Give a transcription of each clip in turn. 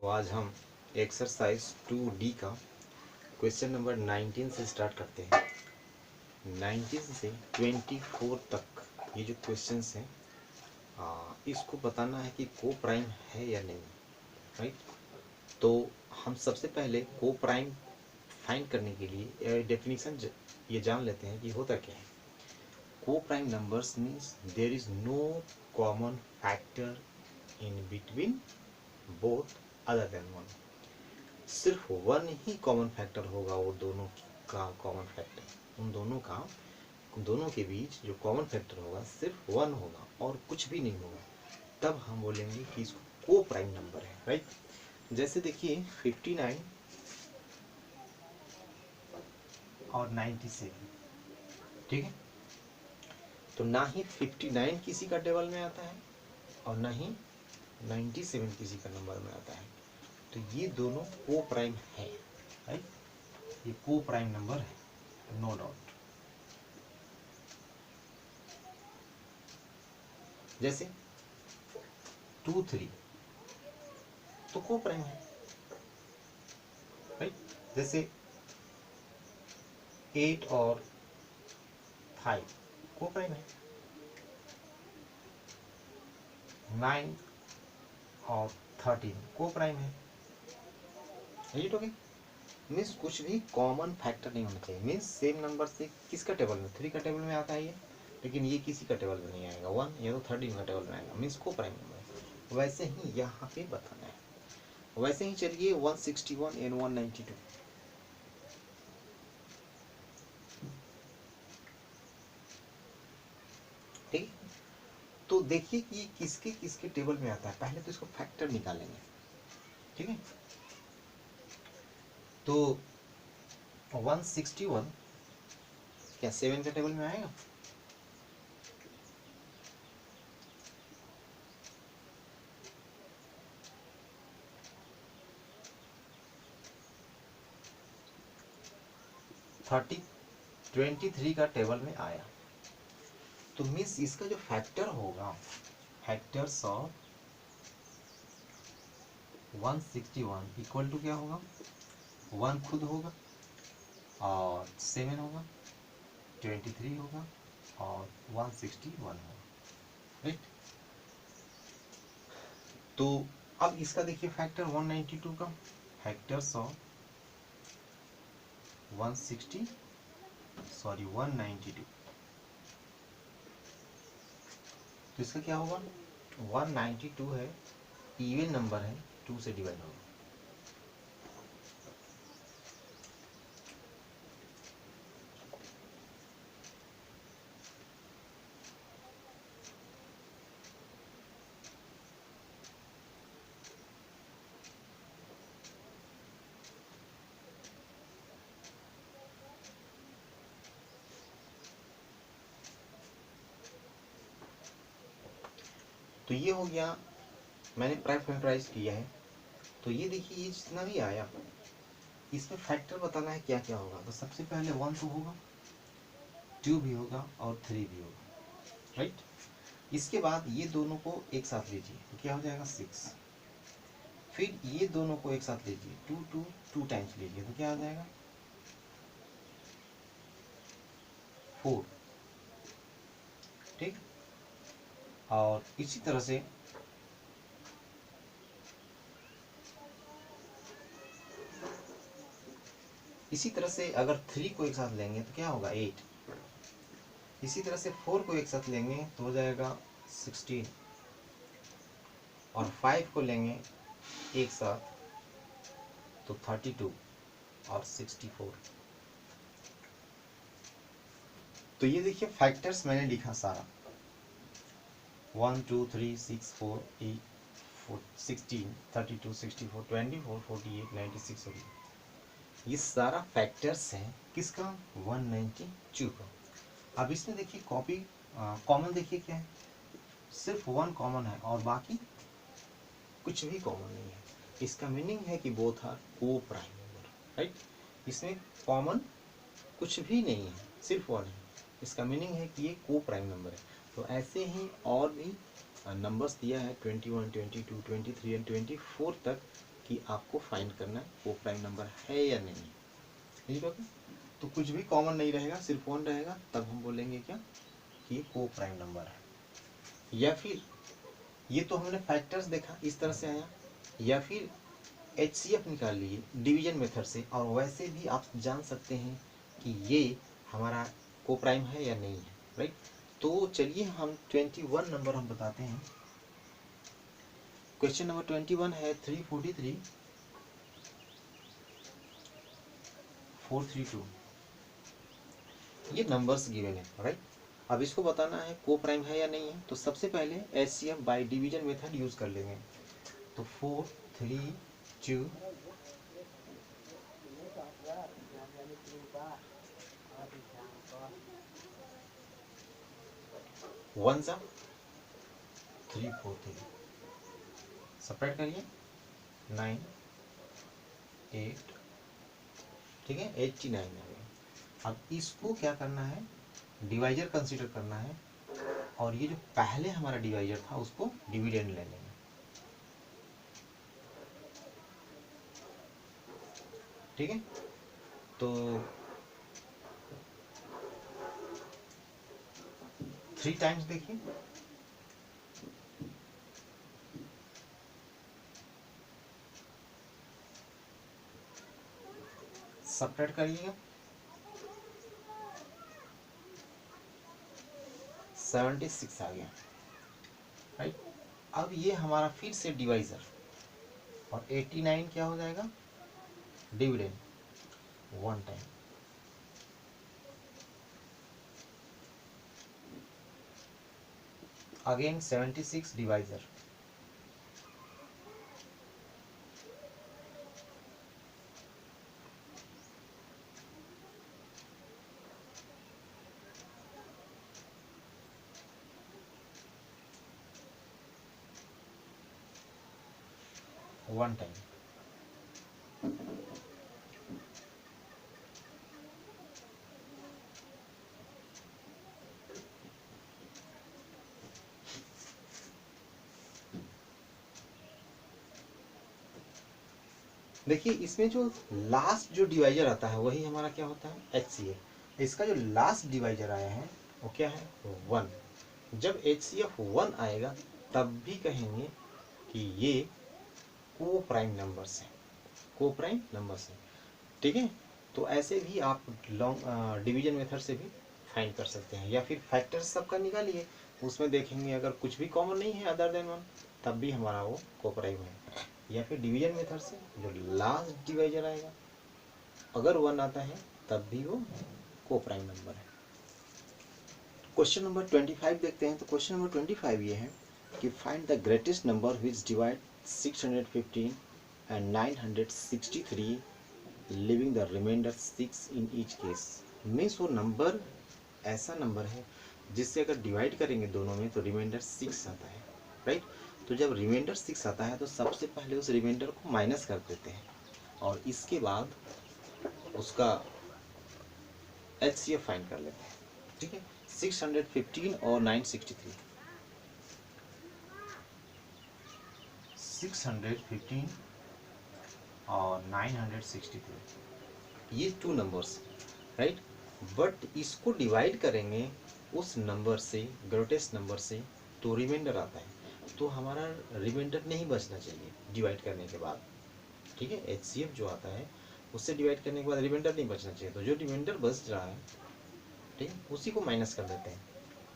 तो आज हम एक्सरसाइज 2D का क्वेश्चन नंबर 19 से स्टार्ट करते हैं। 19 से 24 तक ये जो क्वेश्चंस हैं इसको बताना है कि को प्राइम है या नहीं, राइट। तो हम सबसे पहले को प्राइम फाइंड करने के लिए डेफिनेशन ये जान लेते हैं कि होता क्या है। को prime numbers means there is no common factor in between both other than one. सिर्फ वन ही कॉमन फैक्टर होगा, वो दोनों का कॉमन फैक्टर, उन दोनों के बीच जो कॉमन फैक्टर होगा सिर्फ वन होगा और कुछ भी नहीं होगा, तब हम बोलेंगे कि इसको को प्राइम नंबर है, राइट। जैसे देखिए 59 और 97, ठीक है। तो ना ही 59 किसी का टेबल में आता है और ना ही 97 किसी का नंबर में आता है, तो ये दोनों को प्राइम है, राइट। ये को प्राइम नंबर है, नो डाउट। जैसे 2 3 तो को प्राइम है, राइट। जैसे 8 और 5 को प्राइम है, 9 और 13 को प्राइम है, राइट। ओके, मीन्स कुछ भी कॉमन फैक्टर नहीं होना चाहिए। मीन्स सेम नंबर से किसका टेबल में 3 का टेबल में आता है ये, लेकिन ये किसी का टेबल में नहीं आएगा 1, ये तो 13 का टेबल में आएगा, मीन्स को प्राइम नंबर है। वैसे ही यहाँ पे बताना है। वैसे ही चलिए 161 एंड 192, ठीक है। तो देखिए कि ये किसके किसके टेबल में आता है। पहले तो इसको फैक्टर निकालेंगे, ठीक है। तो 161 क्या 7 का टेबल में आएगा? थर्टी 23 का टेबल में आया, तो मीन्स इसका जो फैक्टर होगा, फैक्टर्स ऑफ 161 इक्वल टू क्या होगा, 1 खुद होगा और 7 होगा, 23 होगा और 161 होगा, राइट। तो अब इसका देखिए फैक्टर 192 का, फैक्टर्स ऑफ 192, तो इसका क्या होगा, 192 है, इवन नंबर है, 2 से डिवाइड होगा। तो ये हो गया, मैंने फैक्टराइज किया है। तो ये देखिए ये जितना भी आया इसमें फैक्टर बताना है क्या क्या होगा। तो सबसे पहले 1 तो होगा, 2 भी होगा और 3 भी होगा, राइट। इसके बाद ये दोनों को एक साथ लीजिए तो क्या हो जाएगा 6। फिर ये दोनों को एक साथ लीजिए, 2 2 2 टाइम्स लीजिए तो क्या आ जाएगा 4, ठीक। और इसी तरह से अगर 3 को एक साथ लेंगे तो क्या होगा 8। इसी तरह से 4 को एक साथ लेंगे तो हो जाएगा 16 और 5 को लेंगे एक साथ तो 32 और 64। तो ये देखिए फैक्टर्स मैंने लिखा सारा, 1 2 3 6 4 8 16 32 64 24 48 96 हो गया। ये सारा फैक्टर्स है किसका, 192 का। अब इसमें देखिए कॉपी कॉमन देखिए क्या है, सिर्फ 1 कॉमन है और बाकी कुछ भी कॉमन नहीं है। इसका मीनिंग है कि बोथ आर को प्राइम नंबर, राइट। इसमें कॉमन कुछ भी नहीं है, सिर्फ 1 है। इसका मीनिंग है कि ये को प्राइम नंबर है। तो ऐसे ही और भी नंबर्स दिया है 21 22 23 एंड 24 तक कि आपको फाइंड करना है को प्राइम नंबर है या नहीं, ठीक है। तो कुछ भी कॉमन नहीं रहेगा, सिर्फ 1 रहेगा, तब हम बोलेंगे क्या कि ये को प्राइम नंबर है। या फिर ये तो हमने फैक्टर्स देखा इस तरह से आया, या फिर HCF निकाल लिए डिवीजन मेथड से, और वैसे भी आप जान सकते हैं कि ये हमारा को प्राइम है या नहीं है, राइट। तो चलिए हम 21 नंबर हम बताते हैं। क्वेश्चन नंबर 21 है 343 432, ये नंबर्स गिवन है, राइट। अब इसको बताना है को प्राइम है या नहीं है, तो सबसे पहले HCF by division method use कर लेंगे। तो 4 3 2 1 सा 3 4 3, सेपरेट करिए 9 8, ठीक है 89 आ गया। अब इसको क्या करना है, डिवाइजर कंसीडर करना है, और ये जो पहले हमारा डिवाइजर था उसको डिविडेंड ले लेंगे, ठीक है। तो 3 टाइम्स देखिए, सेपरेट करिएगा 76 आ गया, राइट। अब ये हमारा फिर से डिवाइजर, और 89 क्या हो जाएगा dividend 1 time, again 76 divisor, one time, देखिए इसमें जो लास्ट जो डिवाइजर आता है वही हमारा क्या होता है HCF। इसका जो लास्ट डिवाइजर आया है वो क्या है 1। जब HCF 1 आएगा तब भी कहेंगे कि ये को प्राइम नंबर्स है, को प्राइम नंबर्स है, ठीक है। तो ऐसे भी आप लॉन्ग डिवीजन मेथड से भी फाइंड कर सकते हैं, या फिर फैक्टर्स सबका निकालिए, उसमें देखेंगे अगर कुछ भी कॉमन नहीं है अदर देन 1 तब भी हमारा वो को प्राइम है। या फिर डिवीजन मेथड से जो लास्ट डिवाइजर आएगा अगर 1 आता है तब भी वो को प्राइम नंबर है। क्वेश्चन नंबर 25 देखते हैं। तो क्वेश्चन नंबर 25 ये है कि find the greatest number which divide 615 and 963 leaving the remainder 6 in each case. Means वो नंबर ऐसा नंबर है जिससे अगर डिवाइड करेंगे दोनों में तो रिमाइंडर 6 आता है, राइट। तो जब रिमाइंडर 6 आता है तो सबसे पहले उस रिमाइंडर को माइनस कर देते हैं, और इसके बाद उसका HCF फाइंड कर लेते हैं, ठीक है। 615 और 963, 615 और 963 ये 2 नंबर्स, राइट। बट इसको डिवाइड करेंगे उस नंबर से, ग्रेटेस्ट नंबर से, तो रिमाइंडर आता है, तो हमारा रिमाइंडर नहीं बचना चाहिए डिवाइड करने के बाद, ठीक है। HCF जो आता है उससे डिवाइड करने के बाद रिमाइंडर नहीं बचना चाहिए, तो जो रिमाइंडर बच रहा है, ठीक है, उसी को माइनस कर देते हैं।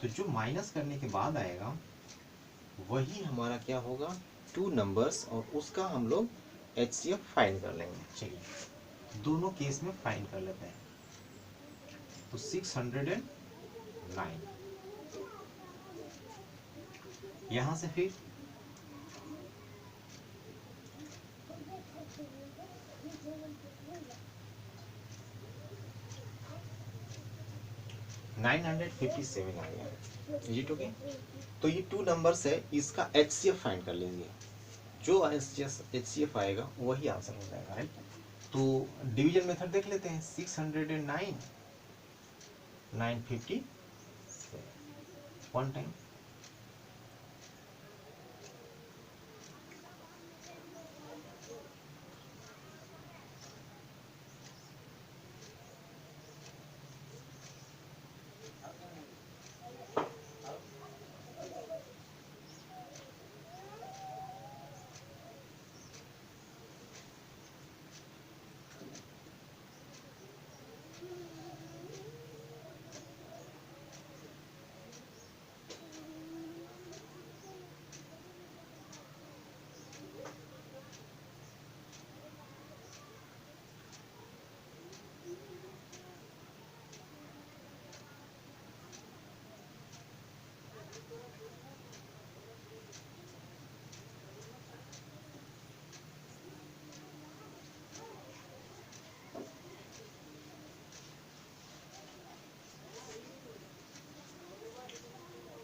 तो जो माइनस करने के बाद आएगा वही हमारा क्या होगा 2 नंबर्स, और उसका हम लोग HCF फाइंड कर लेंगे। चलिए दोनों केस में फाइंड कर लेते हैं। तो 609 यहां से फिर 957 आ गया, इज इट ओके। तो ये 2 नंबर्स है, इसका HCF फाइंड कर लेंगे, जो HCF आएगा वही आंसर हो जाएगा, राइट। तो डिवीजन मेथड देख लेते हैं। 609 957 1 टाइम,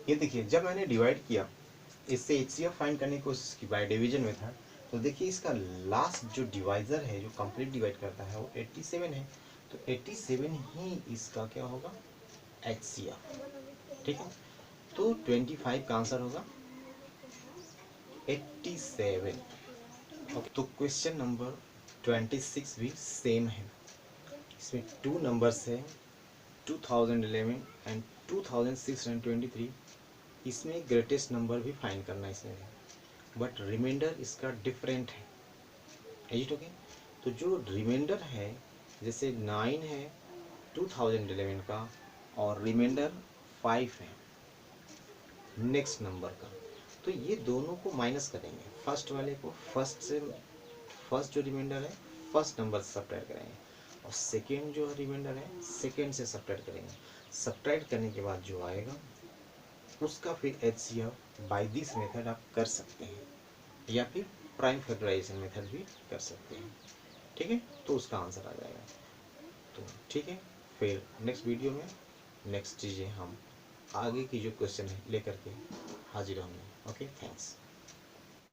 ये देखिए जब मैंने डिवाइड किया, इससे HCF फाइंड करने की कोशिश की बाय डिवीजन मेथड, तो देखिए इसका लास्ट जो डिवाइजर है, जो कंप्लीट डिवाइड करता है, वो 87 है। तो 87 ही इसका क्या होगा, HCF। ठीक है, तो 25 का आंसर होगा 87। ओके, तो क्वेश्चन नंबर 26 भी सेम है। इसमें 2 नंबर्स है, 2011 एंड 2623। इसमें ग्रेटेस्ट नंबर भी फाइंड करना है इसमें, बट रिमाइंडर इसका डिफरेंट है। एज ओके, तो जो रिमाइंडर है, जैसे 9 है 2011 का, और रिमाइंडर 5 है नेक्स्ट नंबर का, तो ये दोनों को माइनस करेंगे। फर्स्ट वाले को फर्स्ट से, फर्स्ट जो रिमाइंडर है फर्स्ट नंबर से सब्ट्रैक्ट करेंगे, और सेकेंड जो रिमाइंडर है सेकेंड से सब्ट्रैक्ट करेंगे। सब्ट्रैक्ट करने के बाद जो आएगा उसका फिर HCF बाय दिस मेथड आप कर सकते हैं, या फिर प्राइम फैक्टराइजेशन मेथड भी कर सकते हैं। ठीक है, तो उसका आंसर आ जाएगा। तो ठीक है, फिर नेक्स्ट वीडियो में नेक्स्ट चीज़ें हम आगे की जो क्वेश्चन है लेकर के हाजिर होंगे। Okay, thanks.